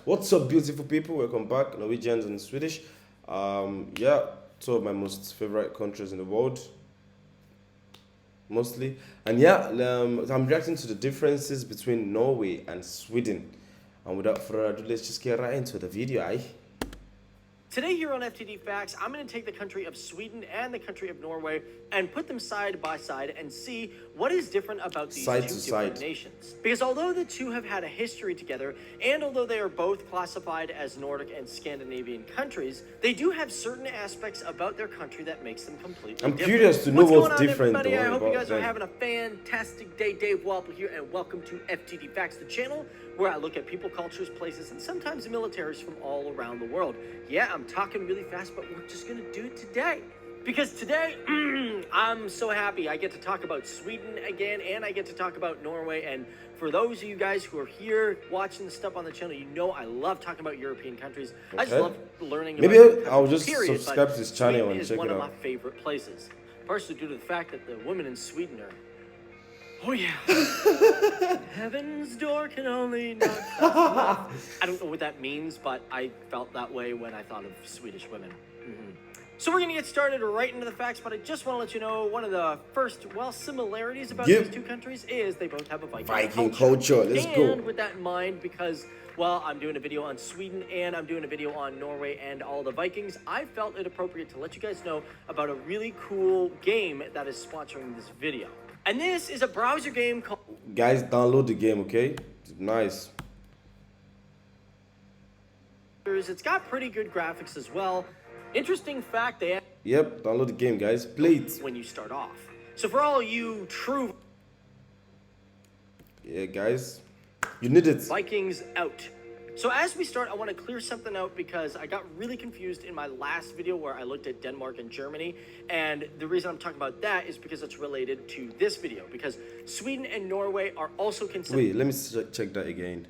What's up, beautiful people? Welcome back, Norwegians and Swedish. Yeah, two of my most favorite countries in the world, mostly. And yeah, I'm reacting to the differences between Norway and Sweden. And without further ado, let's just get right into the video, Today here on FTD Facts, I'm going to take the country of Sweden and the country of Norway and put them side by side and see what is different about these two different nations. Because although the two have had a history together, and although they are both classified as Nordic and Scandinavian countries, they do have certain aspects about their country that makes them completely different. I'm curious to know what's different. Everybody? I hope you guys are having a fantastic day. Dave Walpole here, and welcome to FTD Facts, the channel where I look at people, cultures, places, and sometimes militaries from all around the world. Yeah, I'm talking really fast, but we're just gonna do it today. Because today, I'm so happy I get to talk about Sweden again, and I get to talk about Norway. And for those of you guys who are here watching the stuff on the channel, you know I love talking about European countries. Okay. I just love learning about Maybe I'll just subscribe to this channel and check it out. Sweden is one of my favorite places, partially due to the fact that the women in Sweden are, oh yeah, heaven's door can only knock fast. I don't know what that means, but I felt that way when I thought of Swedish women. So we're gonna get started right into the facts, but I just want to let you know one of the first, similarities about these two countries is they both have a Viking culture. Let's go. And with that in mind, because, I'm doing a video on Sweden and I'm doing a video on Norway and all the Vikings, I felt it appropriate to let you guys know about a really cool game that is sponsoring this video. And this is a browser game called... Guys, download the game, okay? It's nice. It's got pretty good graphics as well. Interesting fact, they... Yep, download the game, guys. Play it. When you start off. So for all you true... Yeah, guys. You need it. Vikings out. So as we start, I want to clear something out because I got really confused in my last video where I looked at Denmark and Germany. And the reason I'm talking about that is because it's related to this video. Because Sweden and Norway are also considered... Wait, let me check that again.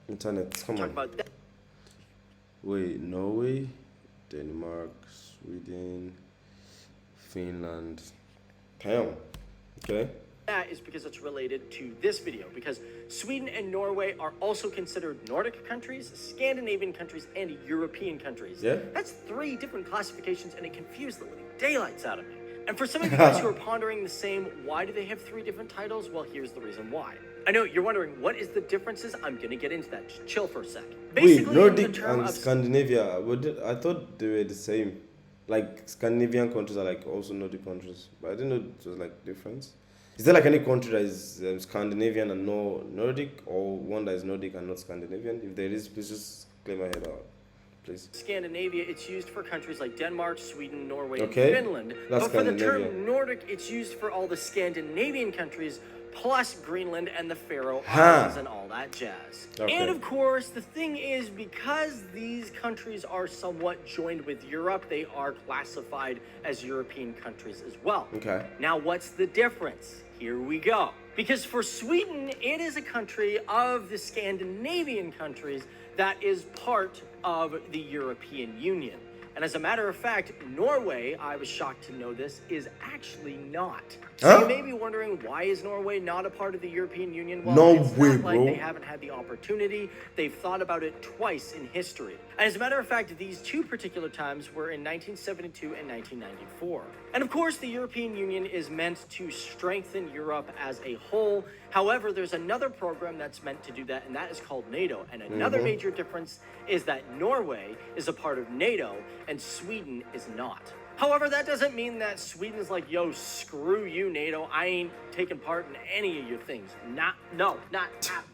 Internet, come on. About that. Wait, Norway, Denmark, Sweden, Finland. Damn. Okay. That is because it's related to this video, because Sweden and Norway are also considered Nordic countries, Scandinavian countries, and European countries. Yeah. That's 3 different classifications, and it confused the living daylights out of me. And for some of you guys who are pondering the same, why do they have 3 different titles? Well, here's the reason why. I know you're wondering, what is the differences? I'm going to get into that. Just chill for a sec. Basically, wait, Nordic and Scandinavia, I thought they were the same. Like, Scandinavian countries are like also Nordic countries. But I didn't know it was like difference. Is there like any country that is Scandinavian and no Nordic, or one that is Nordic and not Scandinavian? If there is, please just clear my head out, please. Scandinavia, it's used for countries like Denmark, Sweden, Norway, and okay. Finland. That's but for the term Nordic, it's used for all the Scandinavian countries, plus Greenland and the Faroe Islands and all that jazz. Okay. And of course, the thing is, because these countries are somewhat joined with Europe, they are classified as European countries as well. Okay. Now, what's the difference? Here we go. Because for Sweden, it is a country of the Scandinavian countries that is part of the European Union. And as a matter of fact, Norway, I was shocked to know this, is actually not. So you may be wondering, why is Norway not a part of the European Union? Well, it's not like they haven't had the opportunity. They've thought about it twice in history. And as a matter of fact, these 2 particular times were in 1972 and 1994. And of course, the European Union is meant to strengthen Europe as a whole. However, there's another program that's meant to do that, and that is called NATO. And another major difference is that Norway is a part of NATO and Sweden is not. However, that doesn't mean that Sweden's like, yo, screw you, NATO. I ain't taking part in any of your things. Not happening.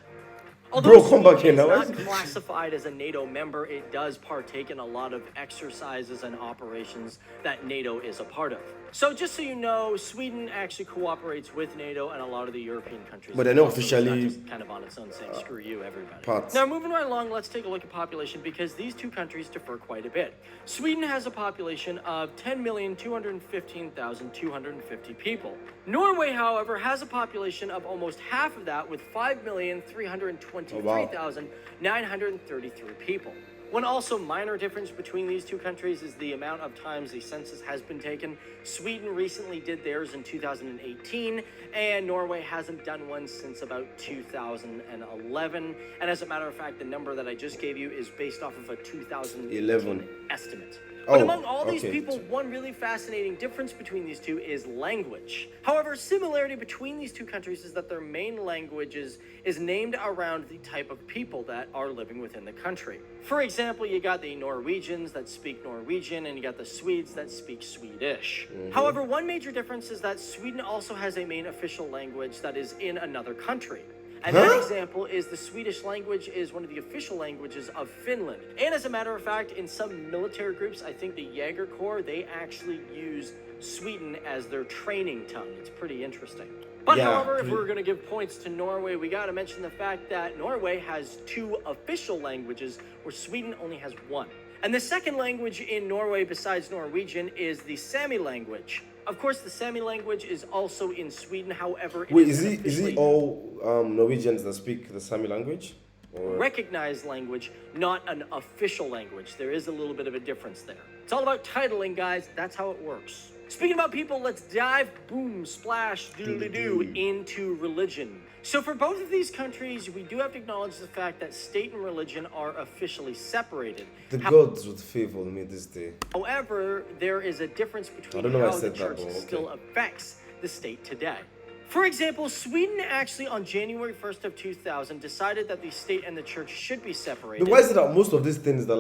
Although Sweden is not classified as a NATO member, it does partake in a lot of exercises and operations that NATO is a part of. So just so you know, Sweden actually cooperates with NATO and a lot of the European countries. But they're not officially... It's not just kind of on its own saying, screw you, everybody. Parts. Now, moving right along, let's take a look at population, because these 2 countries differ quite a bit. Sweden has a population of 10,215,250 people. Norway, however, has a population of almost half of that, with 5,323,933 people. One also minor difference between these two countries is the amount of times the census has been taken. Sweden recently did theirs in 2018, and Norway hasn't done one since about 2011. And as a matter of fact, the number that I just gave you is based off of a 2011 estimate. But among all these people, one really fascinating difference between these two is language. However, similarity between these two countries is that their main languages is named around the type of people that are living within the country. For example, you got the Norwegians that speak Norwegian, and you got the Swedes that speak Swedish. However, one major difference is that Sweden also has a main official language that is in another country. And that example is the Swedish language is one of the official languages of Finland. And as a matter of fact, in some military groups, I think the Jaeger Corps, they actually use Sweden as their training tongue. It's pretty interesting. But however, if we're going to give points to Norway, we got to mention the fact that Norway has 2 official languages, where Sweden only has 1. And the second language in Norway besides Norwegian is the Sami language. Of course, the Sami language is also in Sweden. However, is it all Norwegians that speak the Sami language? Or recognized language, not an official language. There is a little bit of a difference there. It's all about titling, guys. That's how it works. Speaking about people, let's dive, boom, splash, doodly-doo, into religion. So for both of these countries, we do have to acknowledge the fact that state and religion are officially separated. The gods would favor me this day. However, there is a difference between how the church still affects the state today. For example, Sweden actually on January 1st of 2000 decided that the state and the church should be separated. But why is it that most of these things that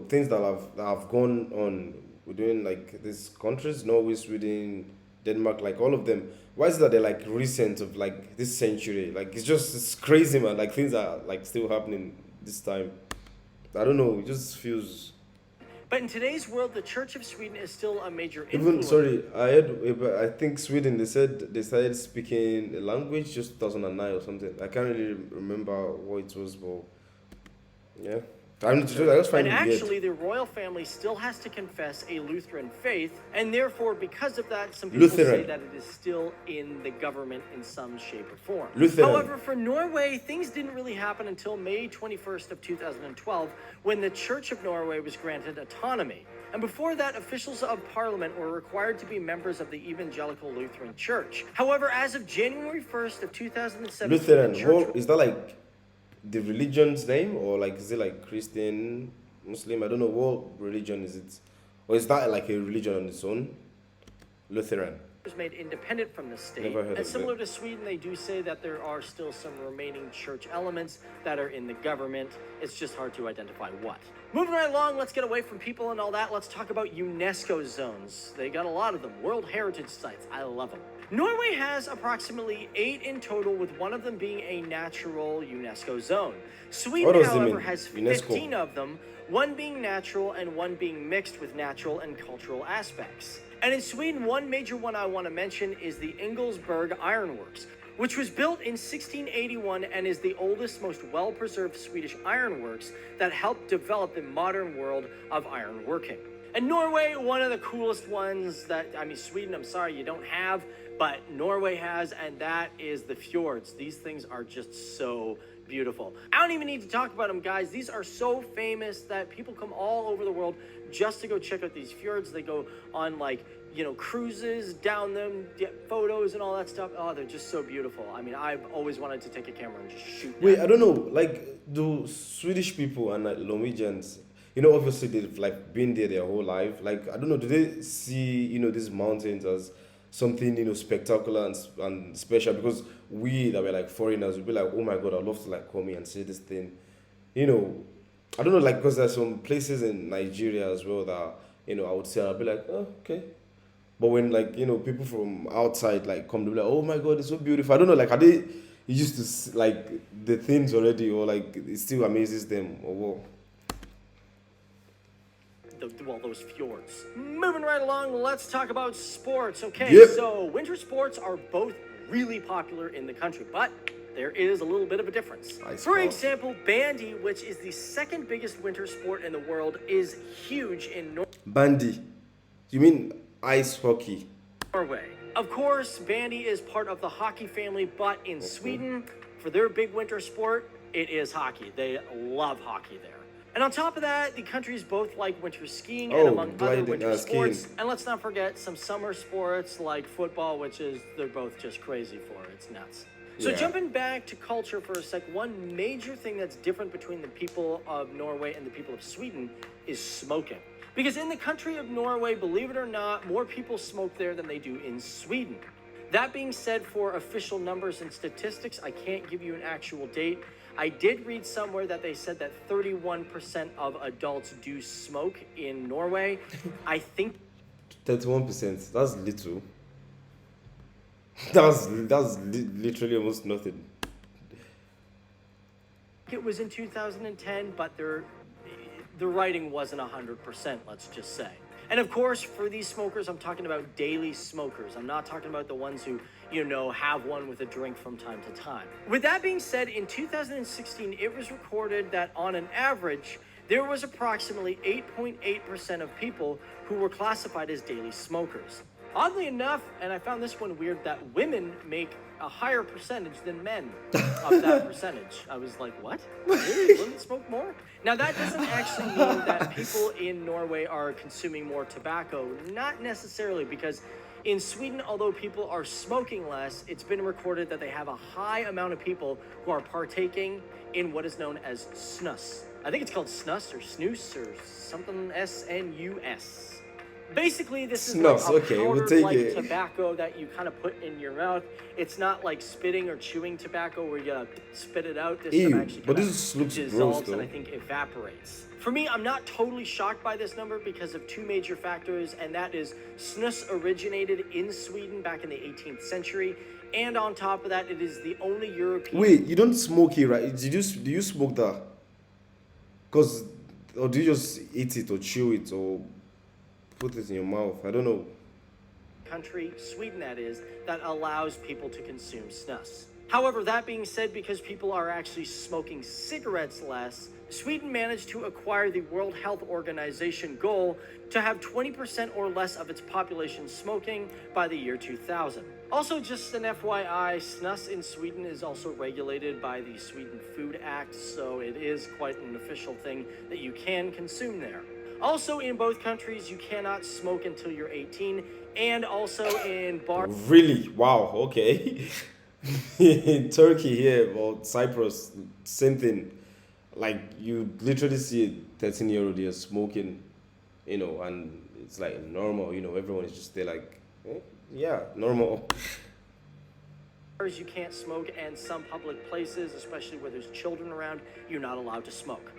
things that have gone on within like these countries, Norway, Sweden, Denmark, like all of them, why is it that they're like recent of like this century? Like it's crazy, man. Like things are like still happening this time. I don't know, it just feels. But in today's world, the Church of Sweden is still a major influence. I think Sweden, they said they started speaking a language just 2009 or something. I can't really remember what it was, but yeah. I just find and it actually, weird. the royal family still has to confess a Lutheran faith, and therefore, because of that, some people say that it is still in the government in some shape or form. However, for Norway, things didn't really happen until May 21st of 2012, when the Church of Norway was granted autonomy. And before that, officials of parliament were required to be members of the Evangelical Lutheran Church. However, as of January 1st of 2017, Lutheran, is that like the religion's name, or like is it like Christian, Muslim? I don't know, what religion is it, or is that like a religion on its own? Lutheran was made independent from the state, and similar to Sweden, they do say that there are still some remaining church elements that are in the government. It's just hard to identify what. Moving right along, let's get away from people and all that. Let's talk about UNESCO zones. They got a lot of them. World Heritage Sites. I love them. Norway has approximately 8 in total, with one of them being a natural UNESCO zone. Sweden, however, has 15 of them, one being natural and one being mixed with natural and cultural aspects. And in Sweden, one major one I want to mention is the Ingelsberg Ironworks, which was built in 1681 and is the oldest, most well-preserved Swedish ironworks that helped develop the modern world of ironworking. And Norway, one of the coolest ones Sweden, I'm sorry, you don't have, but Norway has, and that is the fjords. These things are just so beautiful. I don't even need to talk about them, guys. These are so famous that people come all over the world just to go check out these fjords. They go on cruises down them, get photos and all that stuff. Oh, they're just so beautiful. I mean, I've always wanted to take a camera and just shoot. Wait, I don't know, like, do Swedish people and Norwegians, obviously they've like been there their whole life. Like, I don't know, do they see, these mountains as something, spectacular and special? Because we that were like foreigners would be like, oh my God, I'd love to like come here and see this thing. I don't know, like, because there's some places in Nigeria as well that, I would say, I'd be like, oh, okay. But when like, people from outside like come, they'll be like, oh my God, it's so beautiful. I don't know, like, are they used to see, like the things already, or like it still amazes them, or what? Those fjords. Moving right along, let's talk about sports. Okay, So winter sports are both really popular in the country, but there is a little bit of a difference. For example, bandy, which is the second biggest winter sport in the world, is huge in Bandy? You mean ice hockey? Norway. Of course, bandy is part of the hockey family, but in Sweden, For their big winter sport, it is hockey. They love hockey there. And on top of that, the countries both like winter skiing and among other winter sports. And let's not forget some summer sports like football, which is they're both just crazy for. It's nuts. So jumping back to culture for a sec, one major thing that's different between the people of Norway and the people of Sweden is smoking. Because in the country of Norway, believe it or not, more people smoke there than they do in Sweden. That being said, for official numbers and statistics, I can't give you an actual date. I did read somewhere that they said that 31% of adults do smoke in Norway. I think 31%. That's little. That's literally almost nothing. It was in 2010, but the writing wasn't 100%, let's just say. And of course, for these smokers, I'm talking about daily smokers. I'm not talking about the ones who, have one with a drink from time to time. With that being said, in 2016, it was recorded that on an average, there was approximately 8.8% of people who were classified as daily smokers. Oddly enough, and I found this one weird, that women make a higher percentage than men of that percentage. I was like, what? Really? Women smoke more? Now, that doesn't actually mean that people in Norway are consuming more tobacco. Not necessarily, because in Sweden, although people are smoking less, it's been recorded that they have a high amount of people who are partaking in what is known as snus. I think it's called snus or snus or something, S-N-U-S. Basically, this is like a powder-like tobacco that you kind of put in your mouth. It's not like spitting or chewing tobacco where you spit it out. This stuff actually kind of dissolves and I think evaporates. For me, I'm not totally shocked by this number because of two major factors, and that is snus originated in Sweden back in the 18th century, and on top of that, it is the only European... Wait, you don't smoke it, right? Do you smoke that? Or do you just eat it or chew it or put it in your mouth? I don't know. Country, Sweden that is, that allows people to consume snus. However, that being said, because people are actually smoking cigarettes less, Sweden managed to acquire the World Health Organization goal to have 20% or less of its population smoking by the year 2000. Also, just an FYI, snus in Sweden is also regulated by the Sweden Food Act, so it is quite an official thing that you can consume there. Also, in both countries, you cannot smoke until you're 18, and also in bars... Really? Wow, okay. In Turkey here, or Cyprus, same thing. Like, you literally see a 13-year-old here smoking, and it's like normal, everyone is just there like, yeah, normal. You can't smoke, and some public places, especially where there's children around, you're not allowed to smoke.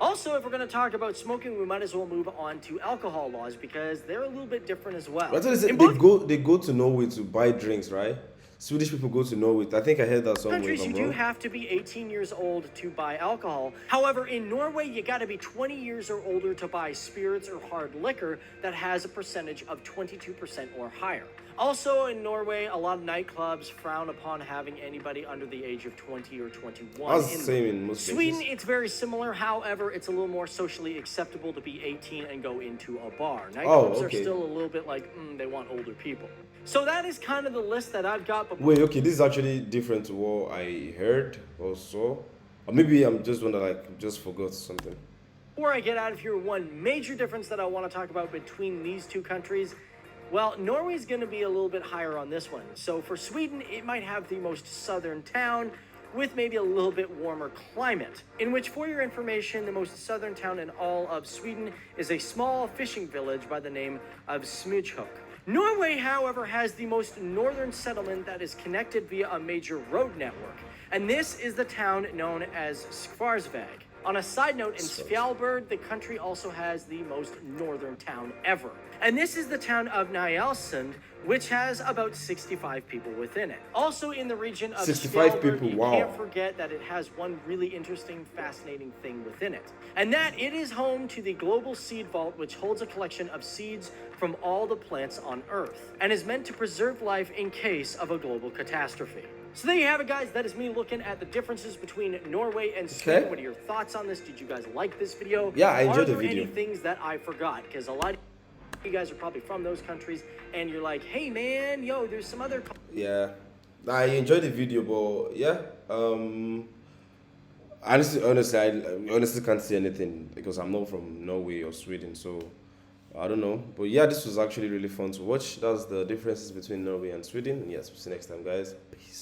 Also, if we're going to talk about smoking, we might as well move on to alcohol laws because they're a little bit different as well. They go to Norway to buy drinks, right? Swedish people go to Norway. I think I heard that somewhere. Countries, you do have to be 18 years old to buy alcohol. However, in Norway, you got to be 20 years or older to buy spirits or hard liquor that has a percentage of 22% or higher. Also, in Norway, a lot of nightclubs frown upon having anybody under the age of 20 or 21. That's the same in most Sweden, cases. it's very similar. However, it's a little more socially acceptable to be 18 and go into a bar. Nightclubs are still a little bit like, they want older people. So that is kind of the list that I've got. But wait, okay, this is actually different to what I heard or saw. Or maybe I'm just one that just forgot something. Before I get out of here, one major difference that I want to talk about between these two countries, well, Norway's going to be a little bit higher on this one. So for Sweden, it might have the most southern town with maybe a little bit warmer climate, in which, for your information, the most southern town in all of Sweden is a small fishing village by the name of Sansohret. Norway, however, has the most northern settlement that is connected via a major road network, and this is the town known as Svarsveg. On a side note, in Svalbard, the country also has the most northern town ever. And this is the town of Nyalsund, which has about 65 people within it. Also in the region of 65 Svalbard, people, you wow. can't forget that it has one really interesting, fascinating thing within it. And that it is home to the Global Seed Vault, which holds a collection of seeds from all the plants on Earth, and is meant to preserve life in case of a global catastrophe. So there you have it, guys. That is me looking at the differences between Norway and Sweden. Okay. What are your thoughts on this? Did you guys like this video? Yeah, I enjoyed the video. Are there any things that I forgot? Because a lot of you guys are probably from those countries, and you're like, hey, man, yo, there's some other... Yeah, I enjoyed the video, but yeah, honestly, I honestly can't say anything because I'm not from Norway or Sweden, so I don't know. But yeah, this was actually really fun to watch. That's the differences between Norway and Sweden. And yes, we'll see you next time, guys. Peace.